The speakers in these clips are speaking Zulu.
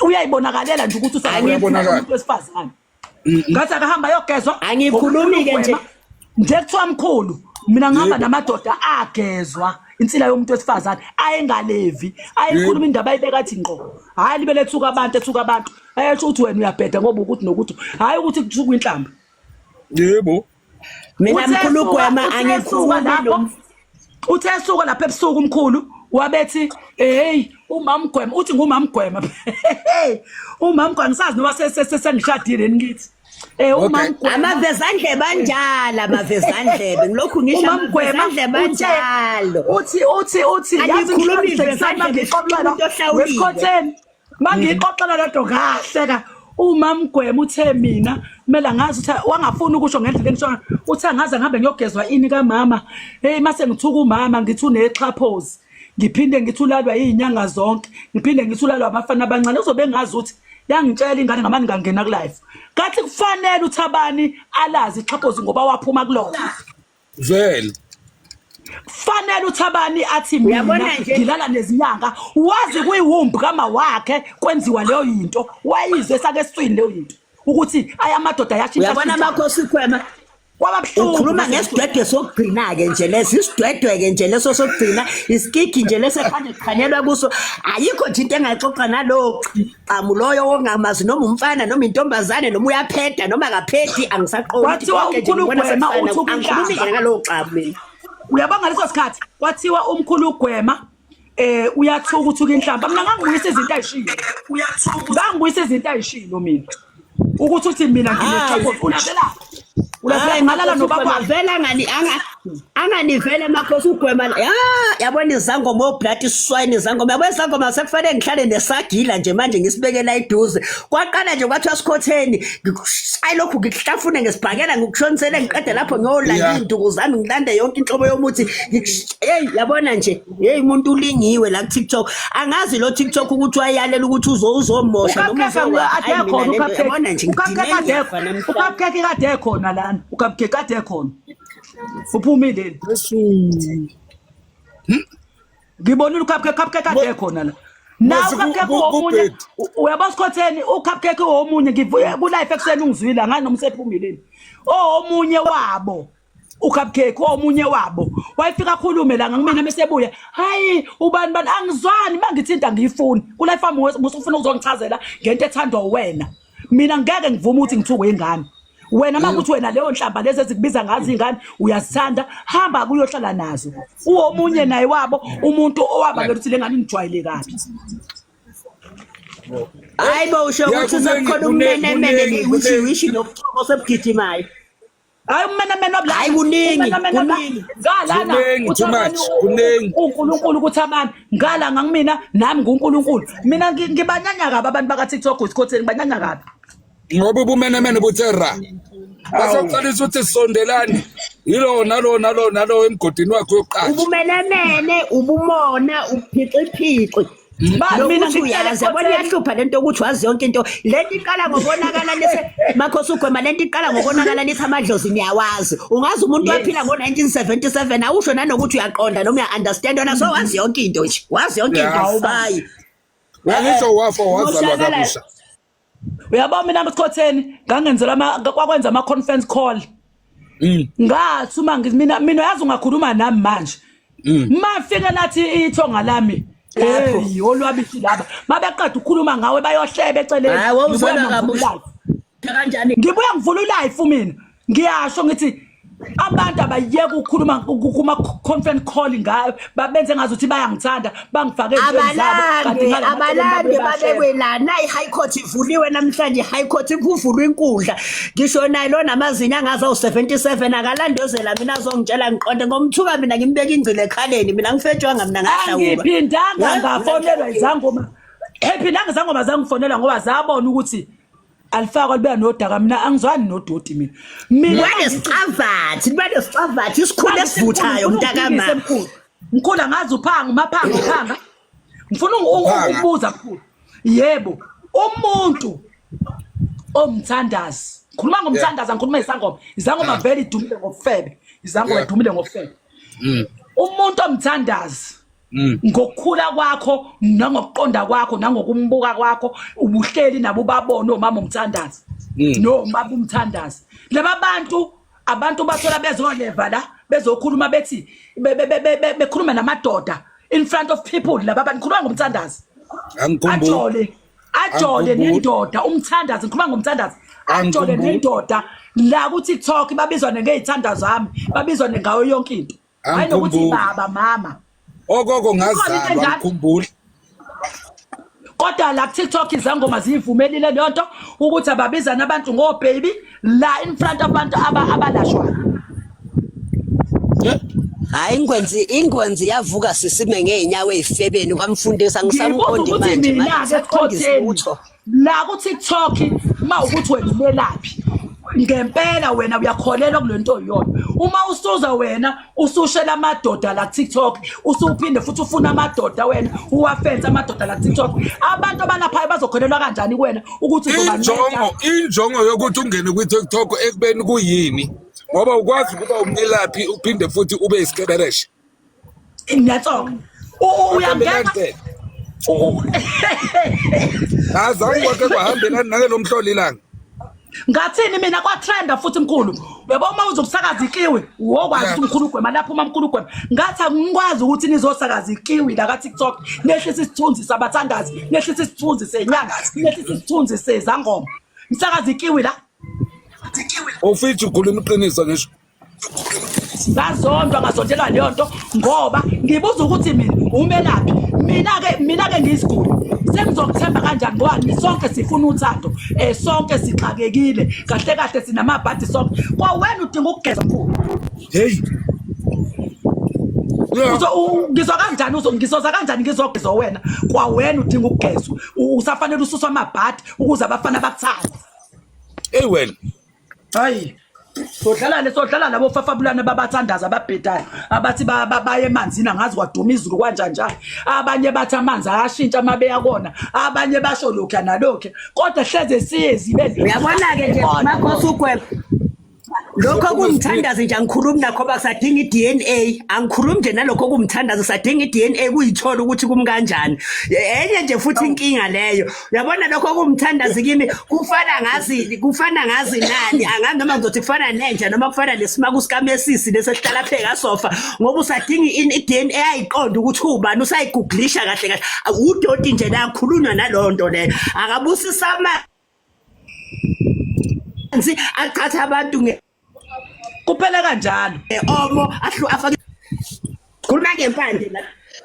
uyayibonakalela nje ukuthi umuntu wesifazane ngathi akahamba yogezwa angikhulumi ke nje nje kuthiwa mkhulu mina ngihamba namadoda agezwa insila yomuntu wesifazane ayengalevi ayikhuluma indaba ayibeka athi ngqo hayi libe lethuka abantu ayesho ukuthi wena uyabheda ngoba ukuthi nokuthi hayi ukuthi kuthuka inhlamba yebo mina mkhulu Gwema angikhulumi uthe suka lapha ebusuku umkhulu wabethi hey umama Gwema uthi ngumama Gwema umama Gwema ngisazi noma sengishadile ngithi umama Gwema amavezandlebe banjalo amavezandlebe ngilokhu ngisho amavezandlebe banjalo uthi yazi mangiqoqela lento kahle ka umama Gwema uthe mina kumele ngazi ukuthi wangafuni ukusho ngendlela engishona uthi angaze ngihambe ngiyogezwa ini kamama hey mase ngithuka umama ngithi unexhaphozi ngiphinde ngithulalwa izinyanga zonke ngiphinde ngithulalwa abafana abancane uzobe ngazi ukuthi yangitshela ingane ngamani ngangena ku live kathi kufanele uthabani alazi ixhaphozi ngoba waphuma kulona vele fanele uthabani athi mina ngilala nezinyanga wazi kuyiwumbi kama wakhe kwenziwa leyo yinto wayizwe sake eswini leyo yinto ukuthi ayamadoda yashintsha uyabona amakhosi Gwema ukhuluma ngesidwedwe sokugcina ke nje lesi isidwedwe ke nje leso sokugcina iskiki nje lesekhanye kukhanyelwa kuso ayikho nje into engayixoxa nalo qamuloyo wongamazi noma umfana noma intombazane noma uyapheda noma akaphethi angisaqondi kwathiwa umkhulu Gwema uthuka inhlamba ngalo xabu mina uyabanga leso sikhathi kwathiwa umkhulu Gwema uyathuka inhlamba mina ngangibuyisa izinto ayishilo ngangibuyisa izinto ayishilo mina ukuthi uthi mina nginexhaphozi ulaphela ngalala nobaba vela anganivele amakhosi uGwema yabona izangoma oblood iswine izangoma yabona izangoma sekufanele ngihlale nesagila nje manje ngisibekela iduze kwaqala nje kwathi wasikhotheni ayilokhu ngikuhlafune ngesibhakela ngikushonsele ngiqede lapho ngiyolanda induku zami ngilande yonke inhlobo yomuthi hey yabona nje hey umuntu ulingiwe la ku TikTok angazi lo TikTok ukuthi wayalela ukuthi uzomosha noma yabona nje ukapkeke kade ekhona lana ukapkeke kade ekhona uphumile ngibonile ukapkeke kade ekhona la na ukapkeke omunye uyabasikhotheni ukapkeke omunye ngivuye ku live ekuseni ungizwila ngani nomsephumile omunye wabo ukapkeke omunye wabo wayifika khulume la ngimina mesebuya hayi ubani angizwani mangithinta ngiyifuni ku live wami musufuna ukuzongichazela ngento ethandwa wena mina ngeke ngivume ukuthi ngithukwe ingane wena makuthi wena leyo nhlamba lezi ezikubiza ngazi ingane uyasithanda hamba kuyohlala nazo uomunye naye wabo umuntu owabangela ukuthi lengane nijwayele kabi hayibo usho ukuthi uzokhona ummenemene wishi nokuthoko sebugijimayo hayi ummenemene obla hayi kuningi ngalana uNkulunkulu ukuthi abantu ngala ngangimina nami nguNkulunkulu mina ngibanyanya kabi abantu baka TikTok isikhotheni ngibanyanya kabi ngoba ubumenemene buthera basoqalisa ukuthi sondelane yilo nalo emgodini wakhe yokuqala ubumenemene ubumona uphiciphici mina ngiyazi yabona iyahlupha lento ukuthi wazi yonke into lento iqala ngobonakala lese makhosi uGwema lento iqala ngobonakala lithi amadlozi niyawazi ungazi umuntu waphila ngo1977 awusho nanokuthi uyaqonda noma uya-understand wona so wazi yonke into nje wazi yonke into hayi ngisho wafa wazalwa kabusha uyabona mina esikhotheni ngangenzela kwakwenza ama conference call ngathi uma mina yazi ungakhuluma nami manje mafika nathi ithonga lami hey olwabisi laba mabeqeda ukukhuluma ngawe bayohlebe eceleni ngibuya ngivula live mina ngiyasho ngithi abantu abayeke ukukhuluma kuma conference call ngayo babenze ngazi ukuthi bayangithanda bangifake ezabo abalande babekwelana iHigh Court ivuliwe namhlanje iHigh Court kuvulwa inkundla ngisho naye lo namazinya ngazo 77 akalandozela mina azongitshela ngiqonde ngomthuka mina ngimbeka ingcile ekhaleni mina ngifetshwanga mina ngahlawulwa ngiphindanga ngafonelwa izangoma ephindanga izangoma zangifonela ngoba zabona ukuthi alifakwa libe nodaka mina angizwani nodoti mina bane isikhulu esivuthayo mntakama mkhulu angazi uphanga ngifuna ukubuza mkhulu yebo umuntu omthandazi khuluma ngomthandazi ngikhuluma izangoma vele idumile ngofebe izangoma idumile ngofebe umuntu omthandazi ngokukhula kwakho nangokuqonda kwakho nangokumbuka kwakho ubuhleli nabo babona omama umthandazi no baba umthandazi laba abantu bathola bezoleva la bezokhuluma bethi bekhuluma namadoda in front of people laba abantu khuluma ngomthandazi ajole nendoda umthandazi ngikhuluma ngomthandazi ajole nendoda la ku TikTok babizwa ngezithanda zami babizwa ngayo yonke into hayi nokuthi baba mama okoko ngazalwa ngikhumbula kodwa la TikTok izangoma zivumelile lento ukuthi ababizana abantu ngo baby la in front of abantu abalashwa hayi ingwenzi yavuka sisime ngeenyawo ezifebeni kwamfundisa ngisamqondi manje la ku TikTok mawukuthi wena umelaphi ngempela wena uyakholelwa kulento yona uma usuza wena usushela amadoda la TikTok usuphinde futhi ufuna amadoda wena uwafenza amadoda la TikTok abantu abalapha bazokholelwa kanjani kuwena ukuthi injongo yokuthi ungene ku TikTok ekubeni kuyini ngoba ukwazi ukuba umelaphi uphinde futhi ube isikebereshe inethoka uyangena azange kwake kwahambelana nalo mhloli langa ngathini mina kwatrenda futhi mkhulu uyabona uma uzokusakaza ikiwi wokwazi ukuthi umkhulu gwema lapho uma mkhulu gwema ngathi angikwazi ukuthi nizosakaza ikiwi la ka TikTok nehlisa isithunzi sabathandazi nehlisa isithunzi senyanga nehlisa isithunzi sezangoma msakaza ikiwi la ufithi ukhuluma iqiniso ngisho ngazondwa ngazondelwa leyo nto ngoba ngibuza ukuthi mina umelaphi mina ke ngiyisiguli sengizokuthemba kanjani ngoba sonke sifuna uthando sonke sixakekile kahle kahle sinamabhadi sonke kwawena udinga ukugeza mkhulu hey ngizwa kanjani ngizoza kanjani ngizogeza wena kwawena udinga ukugezwa usafanele ususwa amabhadi ukuze abafana bakuthande wena hayi sodlala labo fafabulana babathandaza ababhedayo abathi baye emanzini angazi kwaduma izulu kanjani abanye bathi amanzi ayashintsha mabe yakona abanye basho lokho nalokho kodwa hleze siyezi uyabona ke nje makhosi ugwema lokho kumthandazi nje angikhulumi nakho basadinga iDNA angikhulumi nje nalokho kumthandazi sadinga iDNA kuyithola ukuthi kumkanjani enye nje futhi inkinga leyo uyabona lokho kumthandazi kimi kufana ngazi nani angazi noma ngizothi kufana nenja noma kufana lesimaku sikaMesisi lesesihlala pheka sofa ngoba usadinga iDNA ayiqonda ukuthi ubani usayiguglisha kahle udoti nje la khulunywa nalonto le akabusisa acatha abantu kuphela kanjalo omo afake sikhuluma ngempande la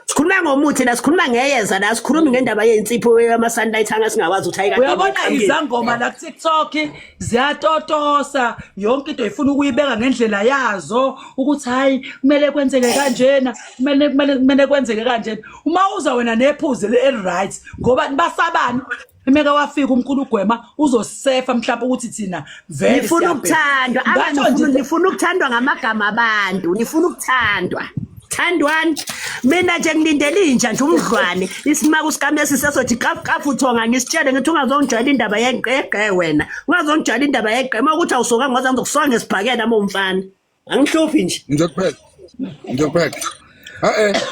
sikhuluma ngomuthi la sikhuluma ngeyeza la sikhuluma ngendaba yensipho yama-sunlight angasingawazi ukuthi ayikade uyabona izangoma la TikTok ziyatotosa yonke into ifuna ukuyibeka ngendlela yazo ukuthi hayi kumele kwenzeke kanjena kumele kwenzeke kanjena uma uza wena nephuze le-right ngoba basabani Emeka wafika umkhulu Gwema uzosefa mhlawumbe ukuthi thina vele nifuna ukuthandwa abantu nifuna ukuthandwa ngamagama abantu nifuna ukuthandwa thandwani mina nje ngilindele inja nje umdlwane isimaku sikaMesi sesothi kafu uthonga ngisitshele ngithi ungazongijwayela indaba yeqe wena ungazongijwayela indaba yeqe uma ukuthi awusoka ngoza ngizokusoka ngesibhakela momfana angihluphi nje ngizokupheka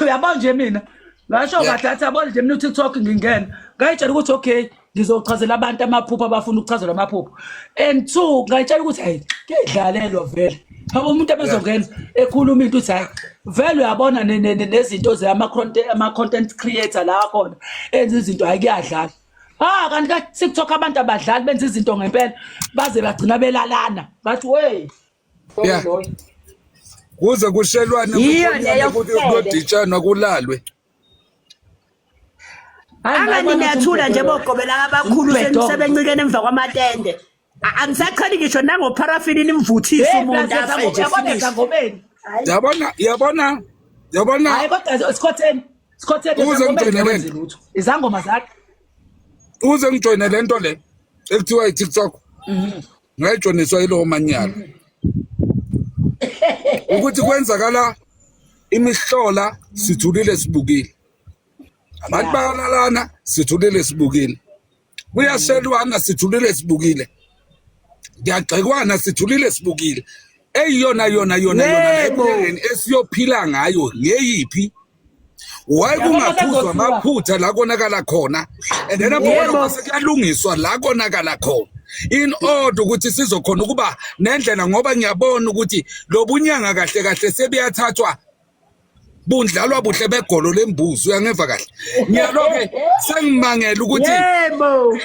uyabona nje mina ngasho kadatha yabona nje mina uTikTok ngingena ngayitshela ukuthi okay ngizochazela abantu amaphupho abafuna ukuchazelwa amaphupho and 2 ngayitshela ukuthi hayi kuyidlalelwa vele habo umuntu abezongena ekhuluma into uthi hayi vele uyabona nezinto ama content creator la khona enza izinto ayikuyadlala kanti ka TikTok abantu abadlali benza izinto ngempela baze bagcina belalana bathi wey kuze kushelwane ukuthi kuditshana kulalwe angani niyathula nje bogqobela abakhulu sebencikene emva kwamatende angisaqhali ngisho nangoparafini nimvuthisa umuntu afa nje yabona hayi kodwa sikhotheni lutho izangoma zakhe uze ngijoyine lento le ekuthiwa iTikTok ngayijoiniswa yilo manyalo ukuthi kwenzakala imihlola sithulile sibukile abantu bayalalana sithulile sibukile kuyashelwana sithulile sibukile ngiyagxekwana sithulile sibukile eyiyona yona esiyophila ngayo ngeyiphi why kungaphuzwa amaphutha la konakala khona and then abona sekuyalungiswa la konakala khona in order ukuthi sizokhona ukuba nendlela ngoba ngiyabona ukuthi lobunyanga kahle kahle sebeyathathwa bundlalwa buhle begolo lembuzi uyangeva kahle ngiyaloke sengimangela ukuthi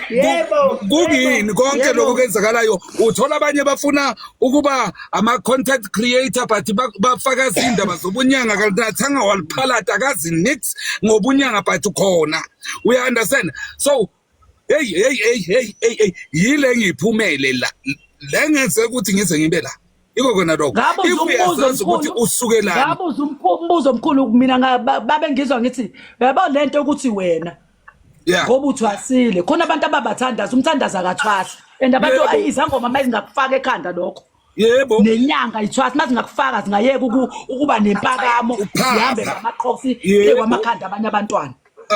yebo kungini konke lokho kwenzakalayo uthola abanye bafuna ukuba ama content creator but bafaka izindaba zobunyanga kantathanga waliphalata akazi nix ngobunyanga but khona we understand so hey yile ngiphumele la lengenze ukuthi ngize ngibe la iko kona lokho ifuyazazi ukuthi usukelana ngabuza umbuzo omkhulu mina babe ngizwa ngithi yabo lento ukuthi wena ngoba uthwasile khona abantu ababathandaza umthandaza akathwasi and abantu izangoma mayizingakufaka ekhanda lokho yebo nenyanga ithwasi mazingakufaka zingayeka ukuba nempakamo zihambe ngamaqhosi kwamakhanda abanye abantwana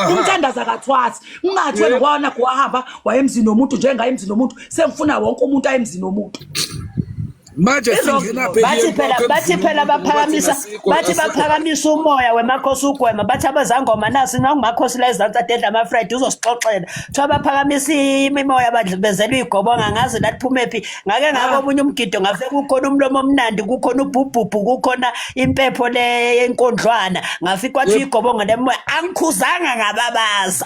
umthandaza akathwasi ungathi wena kwana kuhamba wayemzini nomuntu njenga emzini nomuntu sengifuna wonke umuntu ayemzini nomuntu manje singena bathi phela baphakamisa umoya wemakhosi ugwema bathi abazangoma nasi nangumakhosi la ezantsi adedla ama-Friday uzosixoxela kuthiwa baphakamisa imimoya badlubezela igobonga ngazi lathi phumephi ngake ngako omunye umgido ngafe kukhona umlomo omnandi kukhona ubhubhubhu kukhona impepho le yenkondlwana ngafe kwathi igobonga lemoya angikhuzanga ngababaza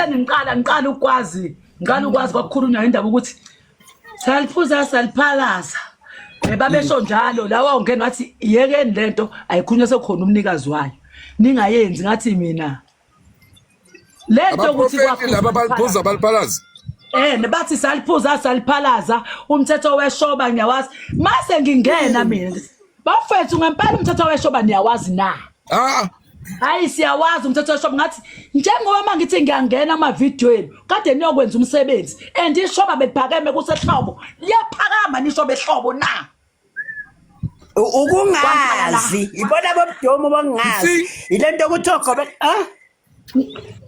ngiqala ukwazi kwakukhulunywa indaba ukuthi saliphuza saliphalaza babesho njalo lawa ungena ngathi yekeni lento ayikhulunywe sekukhona umnikazi wayo ningayenzi ngathi mina lento ukuthi laba baliphuza baliphalaza bathi saliphuza saliphalaza umthetho weshoba ngiyawazi mase ngingena mina bafethu ngempela umthetho weshoba niyawazi na hayi siyawazi umthetho weshoba ngathi njengoba mangithi ngiyangena amavidiyweni kade niyokwenza umsebenzi and ishoba bephakeme kusehlobo liyaphakama nishoba ehlobo na ukungazi ibona bobudomo bongazi ilento ukuthi ogobe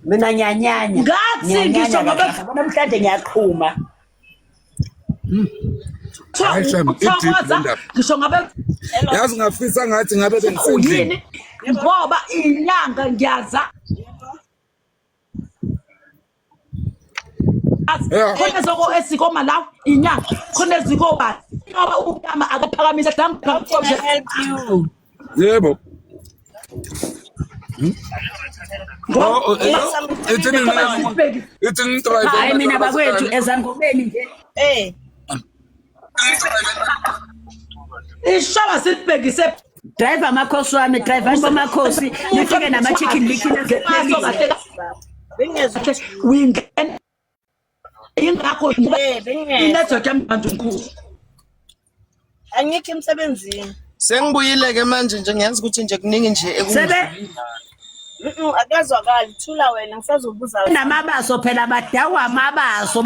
mina nyanyanya ngathi ngisho ngoba namhlanje ngiyaqhuma ngisho ngabe yazi ngafisa ngathi ngabe bengisendlini ngoba inyanga ngiyaza khona zoko esikoma la inyanga khona eziko ba ngoba umama akaphakamisa help you yebo hayi mina bakwethu ezangomeni nje ishoba silibhekise driver makhosi wami driver amakhosi nifike nama chicken licken wingena ingakho inetwork yami manje nkulu angikho emsebenzini sengibuyile ke manje nje ngiyazi ukuthi nje kuningi nje ekuzwini akazwakali thula wena ngisazobuza namabaso phela badakwa amabaso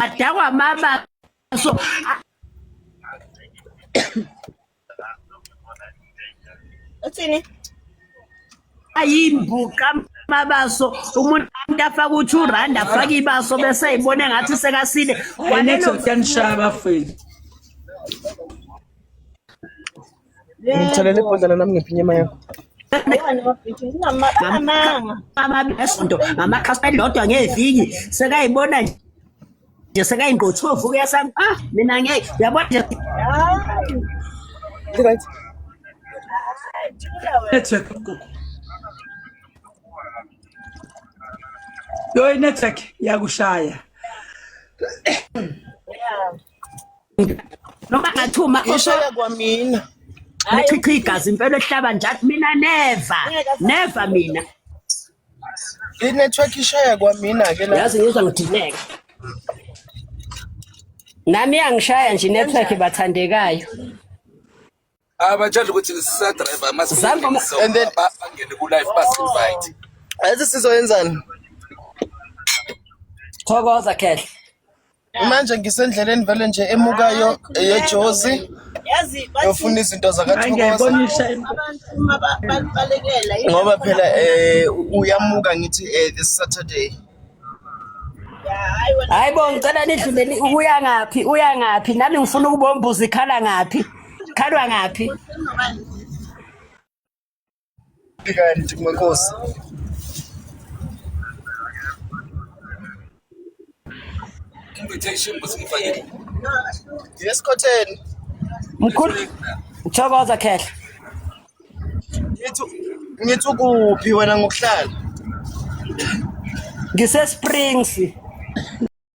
uthini ayimbuka amabaso umuntu afaka u2 afaka ibaso bese ayibone ngathi sekasile kwanetho kuyanishaya bafeni ngithelele ibhodlela nami ngiphinye ema yakho amabesonto ngamakhasipeli lodwa ngeviki sekayibona nje sekayingqothofu kuyasami mina ngeke yabona right network yo network yakushaya noma ngathuma ishaya kwamina lechicha igazi impela ehlaba njalo mina never mina inetwork ishaya kwamina ke la yazi ngizwa ngidileka nami angishaya nje network bathandekayo abatshela ukuthi sisa driver Zangoma and then bangene ku live bas invite ayithi sizoyenzani thokoza khehle manje ngisendleleni vele nje emukayo eyejozi yazi yofuna izinto zakathokoza ngiyayibonisa abantu balekela ngoba phela uyamuka ngithi this Saturday hayibo ngicela nidluleni uya ngaphi nami ngifuna ukubombuza ikhala ngaphi khalwa ngaphi kanti makosi. Invitation basifakile. Esikhotheni. Mkhulu uthokoza khehla. Ngithi ukuphi wena ngokuhlala? Ngise Springs.